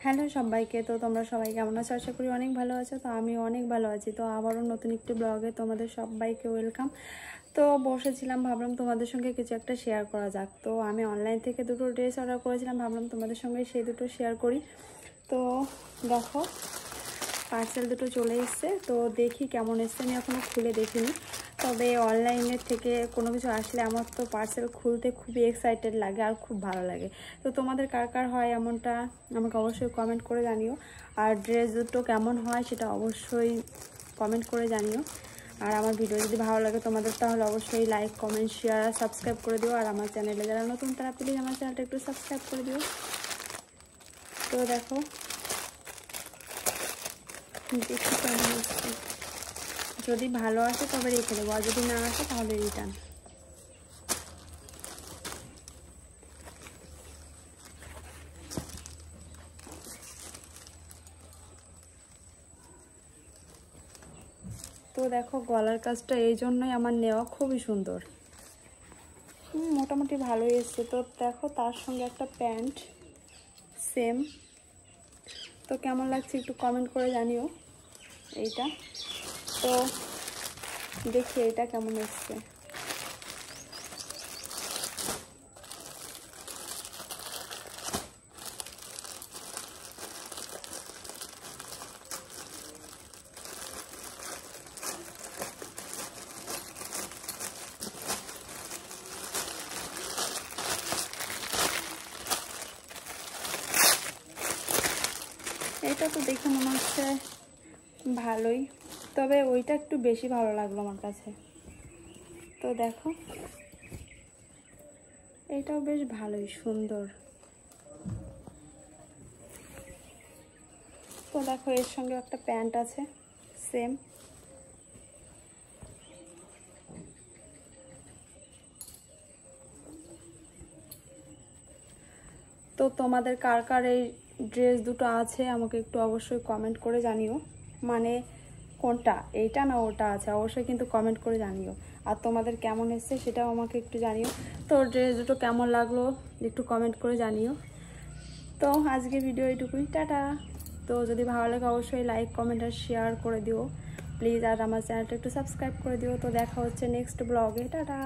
Hello সবাইকে, তো তোমরা সবাই কেমন আছো? আশা করি অনেক ভালো আছো। তো আমি অনেক ভালো আছি। তো আবারও নতুন একটি ব্লগে তোমাদের সবাইকে ওয়েলকাম। তো বসেছিলাম, ভাবলাম তোমাদের সঙ্গে কিছু একটা শেয়ার করা যাক। তো আমি অনলাইন থেকে দুটো ড্রেস অর্ডার করেছিলাম, ভাবলাম তোমাদের সঙ্গে সেই দুটো শেয়ার করি। তো দেখো, পার্সেল দুটো চলে এসছে। তো দেখি কেমন এসছে, আমি এখনও খুলে দেখিনি। তবে অনলাইনের থেকে কোনো কিছু আসলে আমার তো পার্সেল খুলতে খুবই এক্সাইটেড লাগে আর খুব ভালো লাগে। তো তোমাদের কার কার হয় এমনটা আমাকে অবশ্যই কমেন্ট করে জানিও। আর ড্রেস দুটো কেমন হয় সেটা অবশ্যই কমেন্ট করে জানিও। আর আমার ভিডিও যদি ভালো লাগে তোমাদের, তাহলে অবশ্যই লাইক, কমেন্ট, শেয়ার, সাবস্ক্রাইব করে দিও। আর আমার চ্যানেলে যারা নতুন তারা প্লিজ আমার চ্যানেলটা একটু সাবস্ক্রাইব করে দিও। তো দেখো, দেখি কেমন হচ্ছে। যদি ভালো আসে তবে রেখে দেবো, আর যদি না আসে তাহলে রিটার্ন। তো দেখো, গলার কাজটা এই জন্যই আমার নেওয়া, খুবই সুন্দর, মোটামুটি ভালোই এসছে। তো দেখো, তার সঙ্গে একটা প্যান্ট সেম। তো কেমন লাগছে একটু কমেন্ট করে জানিও এইটা। তো দেখি এইটা কেমন এসছে। এটা তো দেখে মনে হচ্ছে ভালোই, তবে ওইটা একটু বেশি ভালো লাগলো আমার কাছে। তো দেখো, এটাও বেশ ভালোই সুন্দর। তো দেখো, এর সঙ্গে একটা প্যান্ট আছে সেম। তো তোমাদের কার কার এই ড্রেস দুটো আছে আমাকে একটু অবশ্যই কমেন্ট করে জানিও। মানে কোনটা, এইটা না ওটা আছে, অবশ্যই কিন্তু কমেন্ট করে জানিও। আর তোমাদের কেমন এসছে সেটাও আমাকে একটু জানিও। তো ড্রেস দুটো কেমন লাগলো একটু কমেন্ট করে জানিও। তো আজকে ভিডিও এইটুকুই, টাটা। তো যদি ভালো লাগে অবশ্যই লাইক, কমেন্ট আর শেয়ার করে দিও প্লিজ। আর আমার চ্যানেলটা একটু সাবস্ক্রাইব করে দিও। তো দেখা হচ্ছে নেক্সট ব্লগে, টাটা।